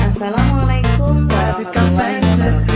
Assalamualaikum warahmatullahi wabarakatuh.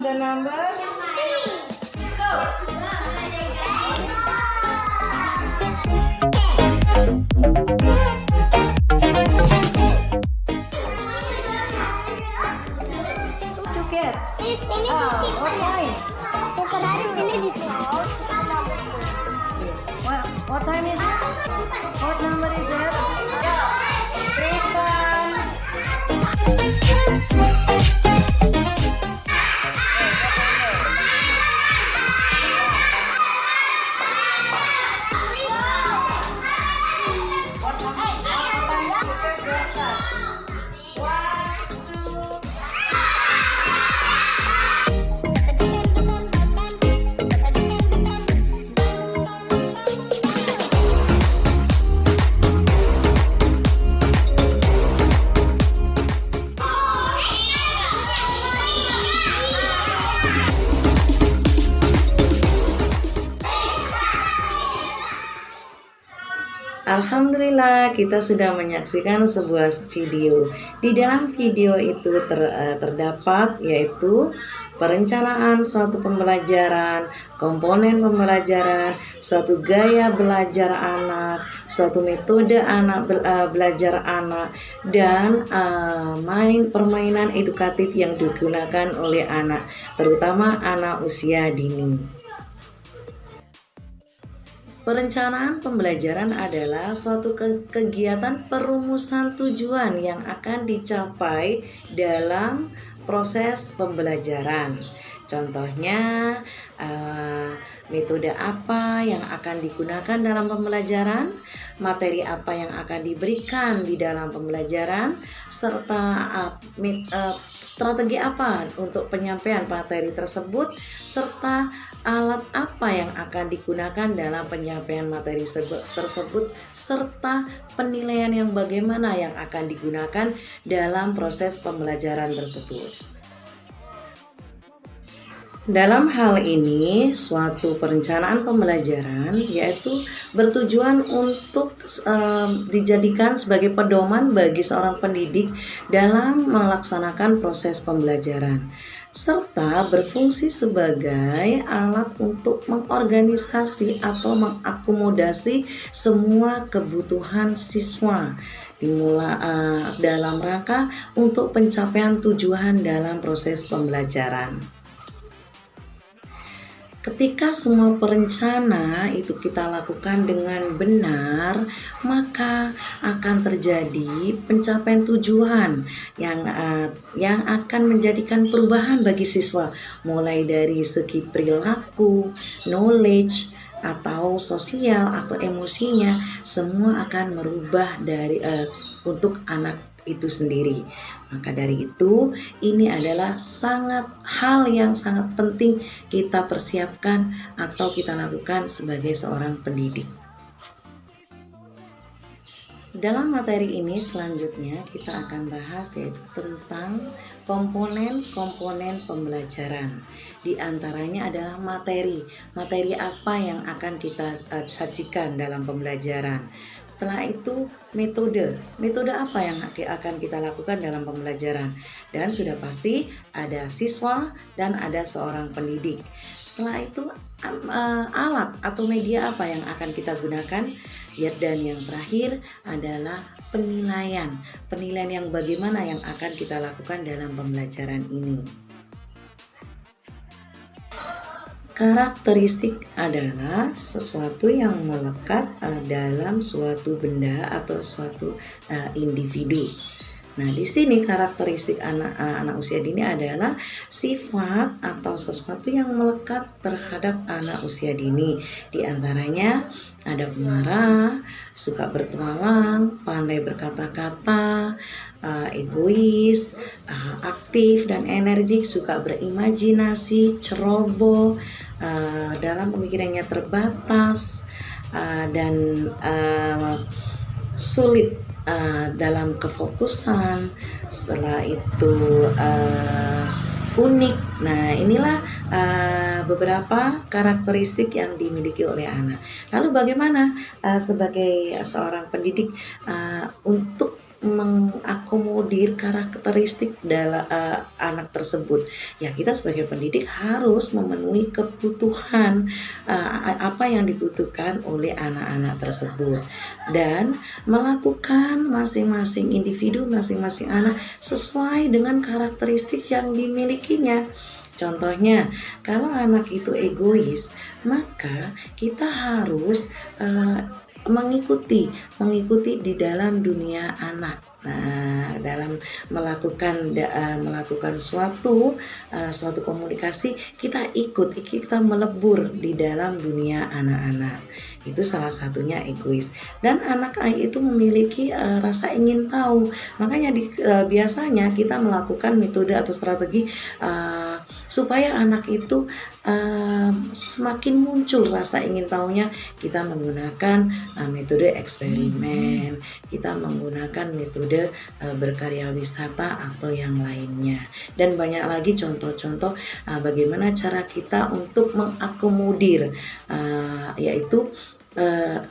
The number to get. What time? What time is it? What number is it? Tristan. Alhamdulillah, kita sudah menyaksikan sebuah video. Di dalam video itu terdapat yaitu perencanaan suatu pembelajaran, komponen pembelajaran, suatu gaya belajar anak, suatu metode belajar anak, dan permainan edukatif yang digunakan oleh anak, terutama anak usia dini. Perencanaan pembelajaran adalah suatu kegiatan perumusan tujuan yang akan dicapai dalam proses pembelajaran. Contohnya, metode apa yang akan digunakan dalam pembelajaran, materi apa yang akan diberikan di dalam pembelajaran, serta strategi apa untuk penyampaian materi tersebut, serta alat apa yang akan digunakan dalam penyampaian materi tersebut, serta penilaian yang bagaimana yang akan digunakan dalam proses pembelajaran tersebut. Dalam hal ini, suatu perencanaan pembelajaran yaitu bertujuan untuk dijadikan sebagai pedoman bagi seorang pendidik dalam melaksanakan proses pembelajaran, serta berfungsi sebagai alat untuk mengorganisasi atau mengakomodasi semua kebutuhan siswa dalam rangka untuk pencapaian tujuan dalam proses pembelajaran. Ketika semua perencana itu kita lakukan dengan benar, maka akan terjadi pencapaian tujuan yang akan menjadikan perubahan bagi siswa, mulai dari segi perilaku, knowledge, atau sosial atau emosinya, semua akan merubah untuk anak itu sendiri. Maka dari itu, ini adalah hal yang sangat penting kita persiapkan atau kita lakukan sebagai seorang pendidik. Dalam materi ini selanjutnya kita akan bahas yaitu tentang komponen-komponen pembelajaran. Di antaranya adalah materi. Materi apa yang akan kita sajikan dalam pembelajaran. Setelah itu metode. Metode apa yang akan kita lakukan dalam pembelajaran. Dan sudah pasti ada siswa dan ada seorang pendidik. Setelah itu alat atau media apa yang akan kita gunakan. Dan yang terakhir adalah penilaian. Penilaian yang bagaimana yang akan kita lakukan dalam pembelajaran ini. Karakteristik adalah sesuatu yang melekat dalam suatu benda atau suatu individu. Nah, di sini karakteristik anak usia dini adalah sifat atau sesuatu yang melekat terhadap anak usia dini. Di antaranya ada pemarah, suka bertualang, pandai berkata-kata, egois, aktif dan energik, suka berimajinasi, ceroboh, dalam pemikirannya terbatas, dan sulit dalam kefokusan. Setelah itu unik. Nah, inilah beberapa karakteristik yang dimiliki oleh anak. Lalu bagaimana sebagai seorang pendidik untuk mengakomodir karakteristik dalam anak tersebut? Ya, kita sebagai pendidik harus memenuhi kebutuhan apa yang dibutuhkan oleh anak-anak tersebut dan melakukan masing-masing individu, masing-masing anak sesuai dengan karakteristik yang dimilikinya. Contohnya, kalau anak itu egois, maka kita harus mengikuti di dalam dunia anak. Nah, dalam melakukan suatu komunikasi, kita melebur di dalam dunia anak-anak. Itu salah satunya egois. Dan anak itu memiliki rasa ingin tahu. Makanya biasanya kita melakukan metode atau strategi supaya anak itu semakin muncul rasa ingin tahunya. Kita menggunakan metode eksperimen, kita menggunakan metode berkarya wisata atau yang lainnya. Dan banyak lagi contoh-contoh bagaimana cara kita untuk mengakomodir yaitu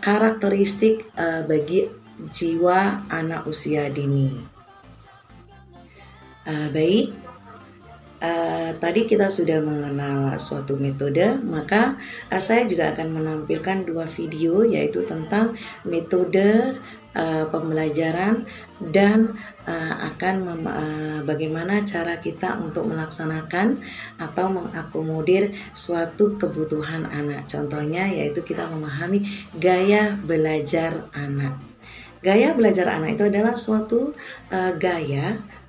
karakteristik bagi jiwa anak usia dini. Baik, tadi kita sudah mengenal suatu metode, maka saya juga akan menampilkan 2 video, yaitu tentang metode pembelajaran dan bagaimana cara kita untuk melaksanakan atau mengakomodir suatu kebutuhan anak. Contohnya yaitu kita memahami gaya belajar anak. Gaya belajar anak itu adalah suatu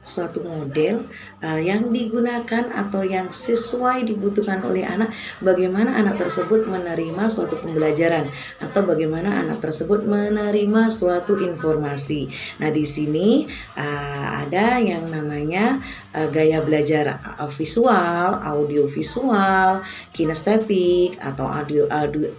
suatu model yang digunakan atau yang sesuai dibutuhkan oleh anak, bagaimana anak tersebut menerima suatu pembelajaran atau bagaimana anak tersebut menerima suatu informasi. Nah, di sini ada yang namanya gaya belajar visual, audio visual, kinestetik atau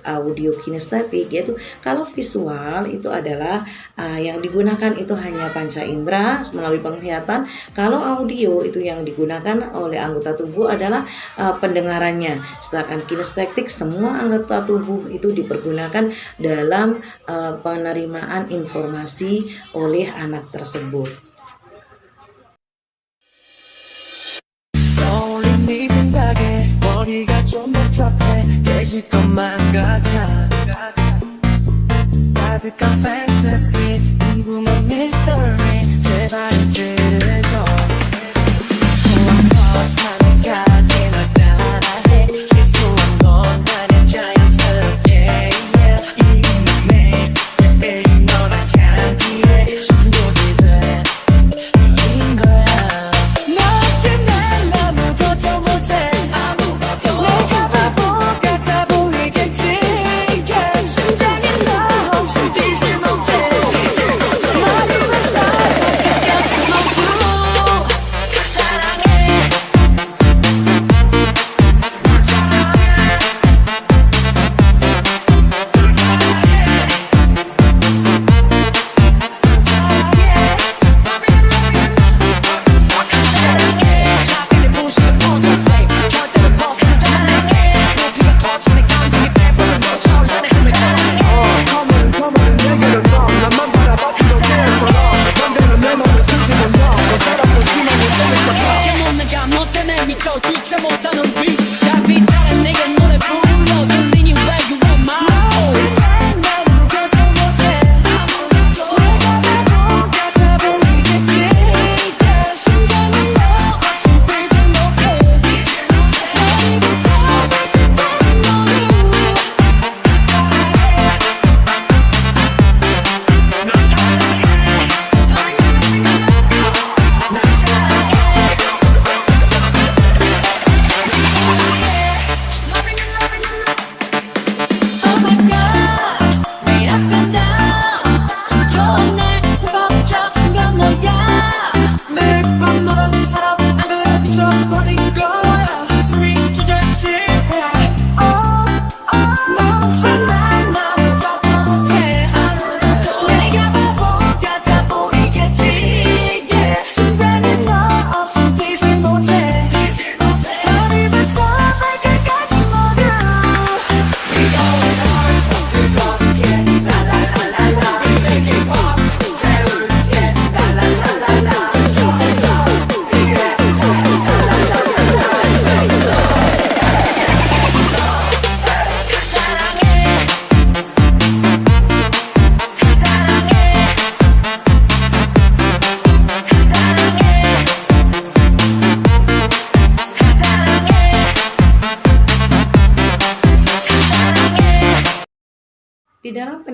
audio kinestetik. Yaitu kalau visual itu adalah yang digunakan itu hanya panca indera melalui penglihatan. Kalau audio itu yang digunakan oleh anggota tubuh adalah pendengarannya. Sedangkan kinestetik semua anggota tubuh itu dipergunakan dalam penerimaan informasi oleh anak tersebut. 머리가 좀 복잡해 깨질 것만 같아 가득한 fantasy 궁금한 mystery 제발 들려줘 소소한 것하나까지 널 따라해 실수한 건 아냐 자연스럽게 이 맘에 baby 넌 향기에 중독이 돼 인 거야 너 없이 난 아무것도 못해 심장이 너 없이 뛰지 못해 머리만 다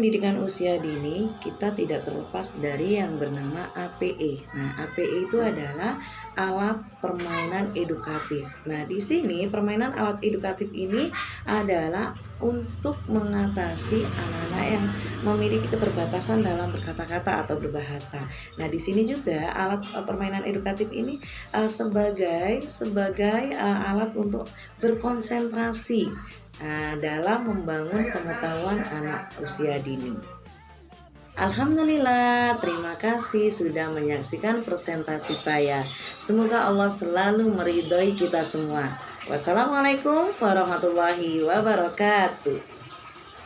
pendidikan usia dini, kita tidak terlepas dari yang bernama APE. Nah, APE itu adalah alat permainan edukatif. Nah, di sini permainan alat edukatif ini adalah untuk mengatasi anak-anak yang memiliki keterbatasan dalam berkata-kata atau berbahasa. Nah, di sini juga alat permainan edukatif ini sebagai alat untuk berkonsentrasi dalam membangun pengetahuan anak usia dini. Alhamdulillah, terima kasih sudah menyaksikan presentasi saya. Semoga Allah selalu meridhoi kita semua. Wassalamualaikum warahmatullahi wabarakatuh.